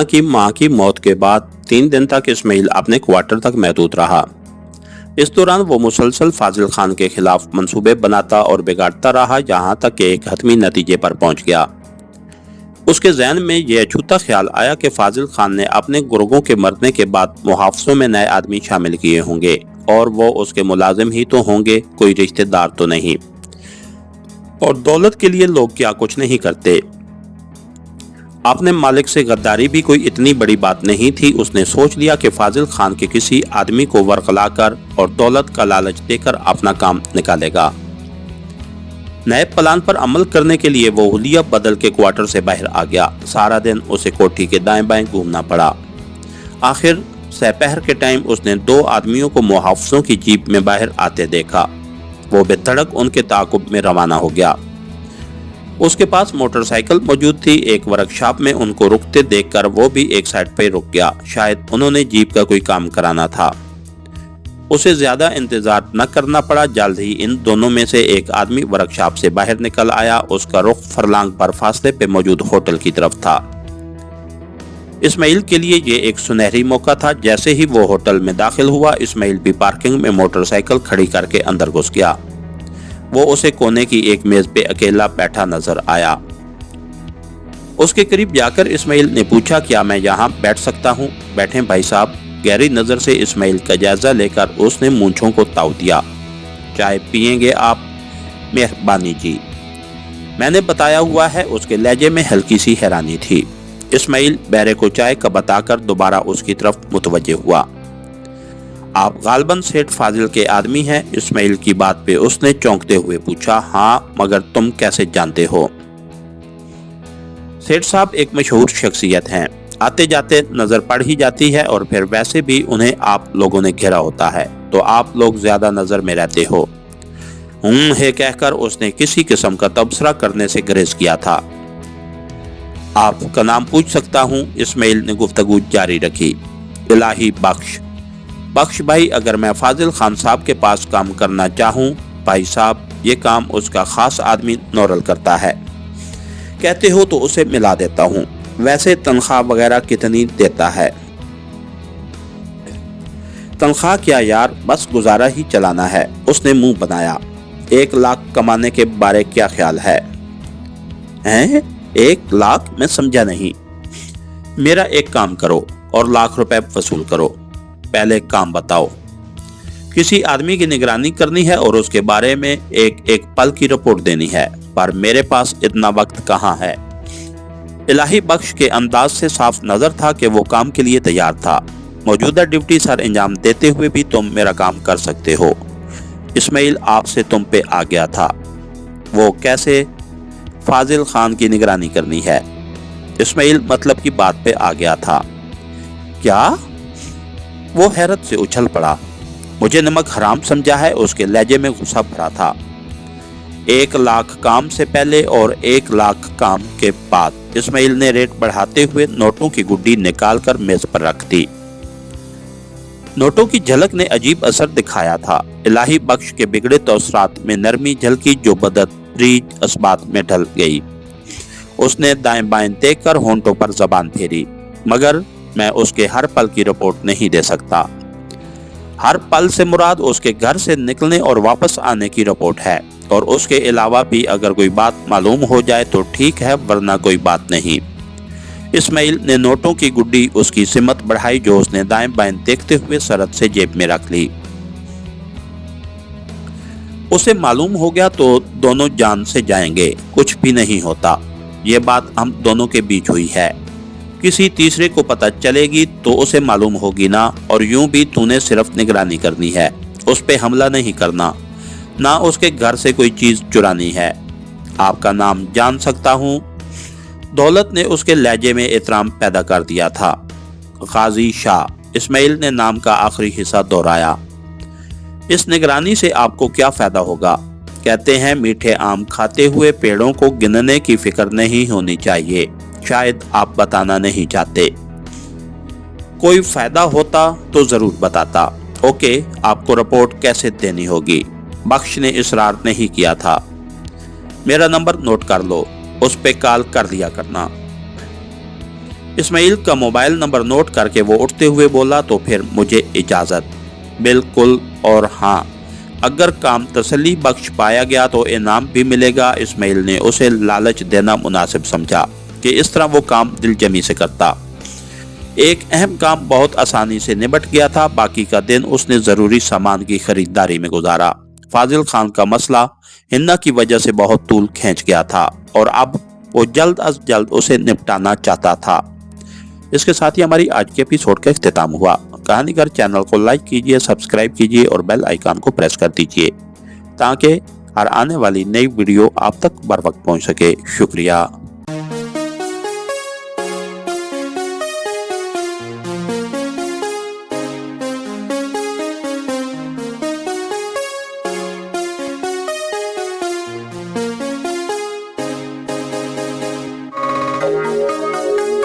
की मां की मौत के बाद 3 दिन तक इस्माइल अपने क्वार्टर तक महदूद रहा। इस दौरान वो मुसलसल फाजिल खान के खिलाफ मंसूबे बनाता और बिगाड़ता रहा, जहां तक कि एक हतमी नतीजे पर पहुंच गया। उसके जहन में यह अछूता ख्याल आया कि फाजिल खान ने अपने गुर्गों के मरने के बाद मुहाफिजों में नए आदमी शामिल किए होंगे और वो उसके मुलाजिम ही तो होंगे, कोई रिश्तेदार तो नहीं। और दौलत के लिए लोग क्या कुछ नहीं करते। अपने मालिक से गद्दारी भी कोई इतनी बड़ी बात नहीं थी। उसने सोच लिया कि फाजिल खान के किसी आदमी को वरगला कर और दौलत का लालच देकर अपना काम निकालेगा। नए प्लान पर अमल करने के लिए वो हुलिया बदल के क्वार्टर से बाहर आ गया। सारा दिन उसे कोठी के दाएं बाएं घूमना पड़ा। आखिर दोपहर के टाइम उसने 2 आदमियों को मुहाफिजों की जीप में बाहर आते देखा। वो बेधड़क उनके ताक़ुब में रवाना हो गया। उसके पास मोटरसाइकिल मौजूद थी। एक वर्कशॉप में उनको रुकते देखकर वो भी एक साइड पे रुक गया। शायद उन्होंने जीप का कोई काम कराना था। उसे ज्यादा इंतजार न करना पड़ा। जल्द ही इन दोनों में से एक आदमी वर्कशॉप से बाहर निकल आया। उसका रुख फरलांग पर फासले पे मौजूद होटल की तरफ था। इस्माइल के लिए ये एक सुनहरी मौका था। जैसे ही वो होटल में दाखिल हुआ, इस्माइल भी पार्किंग में मोटरसाइकिल खड़ी करके अंदर घुस गया। वो उसे कोने की एक मेज पे अकेला बैठा नजर आया। उसके करीब जाकर इस्माइल ने पूछा, क्या मैं यहाँ बैठ सकता हूँ? बैठे भाई साहब। गहरी नजर से इस्माइल का जायजा लेकर उसने मूंछों को ताव दिया। चाय पियेंगे आप? मेहरबानी जी। मैंने बताया हुआ है। उसके लहजे में हल्की सी हैरानी थी। इस्माइल बहरे को चाय का बताकर दोबारा उसकी तरफ मुतवज्जे हुआ। आप गालबन सेठ फाजिल के आदमी हैं? इस्माइल की बात पे उसने चौंकते हुए पूछा। हाँ, मगर तुम कैसे जानते हो? सेठ साहब एक मशहूर शख्सियत हैं। आते जाते नजर पड़ ही जाती है और फिर वैसे भी उन्हें आप लोगों ने घेरा होता है, तो आप लोग ज्यादा नजर में रहते हो। है कहकर उसने किसी किस्म का तबसरा करने से गुरेज किया था। आपका नाम पूछ सकता हूँ? इस्माइल ने गुफ्तगू जारी रखी। इलाही बख्श। बख्श भाई, अगर मैं फाजिल खान साहब के पास काम करना चाहूँ? भाई साहब, ये काम उसका खास आदमी नौरल करता है। कहते हो तो उसे मिला देता हूँ। वैसे तनख्वाह वगैरह कितनी देता है? तनख्वाह क्या यार, बस गुजारा ही चलाना है। उसने मुंह बनाया। 1 लाख कमाने के बारे क्या ख्याल है? हैं? 1 लाख? मैं समझा नहीं। मेरा एक काम करो और लाख रुपए वसूल करो। पहले काम बताओ। किसी आदमी की निगरानी करनी है और उसके बारे में एक पल की रिपोर्ट देनी है, पर मेरे पास इतना वक्त कहाँ है। इलाही बख्श के अंदाज से साफ नजर था कि वो काम के लिए तैयार था। मौजूदा ड्यूटी सर अंजाम देते हुए भी तुम मेरा काम कर सकते हो। इस्माइल आपसे तुम पे आ गया था। वो कैसे? फाजिल खान की निगरानी करनी है। इस्माइल मतलब की बात पे आ गया था। क्या? वो हैरत से उछल पड़ा। मुझे नमक हराम समझा है? उसके लहजे में गुस्सा भरा था। 1 लाख काम से पहले और 1 लाख काम के बाद। इस्माइल ने रेट बढ़ाते हुए नोटों की गुड्डी निकालकर मेज पर रख दी। नोटों की झलक ने अजीब असर दिखाया था। इलाही बख्श के बिगड़े तौसरात में नरमी झलकी जो बदतरीज अस्बात में ढल गई। उसने दाएं बाएं देखकर होंठों पर जबान फेरी। मगर मैं उसके हर पल की रिपोर्ट नहीं दे सकता। हर पल से मुराद उसके घर से निकलने और वापस आने की रिपोर्ट है, और उसके अलावा भी अगर कोई बात मालूम हो जाए तो ठीक है, वरना कोई बात नहीं। इस्माइल ने नोटों की गुड्डी उसकी सिमत बढ़ाई जो उसने दाएं बाएं देखते हुए सरहद से जेब में रख ली। उसे मालूम हो गया तो दोनों जान से जाएंगे, कुछ भी नहीं होता। ये बात हम दोनों के बीच हुई है। किसी तीसरे को पता चलेगी तो उसे मालूम होगी ना। और यूं भी तूने सिर्फ निगरानी करनी है, उस पे हमला नहीं करना, ना उसके घर से कोई चीज चुरानी है। आपका नाम जान सकता हूँ? दौलत ने उसके लहजे में एहतराम पैदा कर दिया था। गाजी शाह। इस्माइल ने नाम का आखिरी हिस्सा दोहराया। इस निगरानी से आपको क्या फायदा होगा? कहते हैं मीठे आम खाते हुए पेड़ों को गिनने की फिक्र नहीं होनी चाहिए। शायद आप बताना नहीं चाहते। कोई फायदा होता तो जरूर बताता। ओके, आपको रिपोर्ट कैसे देनी होगी? बख्श ने इसरार नहीं किया था। मेरा नंबर नोट कर लो, उस पे कॉल कर दिया करना। इस्माइल का मोबाइल नंबर नोट करके वो उठते हुए बोला, तो फिर मुझे इजाज़त। बिल्कुल, और हाँ, अगर काम तसल्ली बख्श पाया गया तो इनाम भी मिलेगा। इस्माइल ने उसे लालच देना मुनासिब समझा कि इस तरह वो काम दिलजमी से करता। एक अहम काम बहुत आसानी से निपट गया था। बाकी का दिन उसने ज़रूरी सामान की खरीदारी में गुजारा। फाजिल खान का मसला हिन्ना की वजह से बहुत तूल खींच गया था और अब वो जल्द अज जल्द उसे निपटाना चाहता था। इसके साथ ही हमारी आज के एपिसोड का इख्तिताम हुआ। कहानीगर चैनल को लाइक कीजिए, सब्सक्राइब कीजिए और बेल आइकन को प्रेस कर दीजिए ताकि हर आने वाली नई वीडियो आप तक बर वक्त पहुंच सके। शुक्रिया।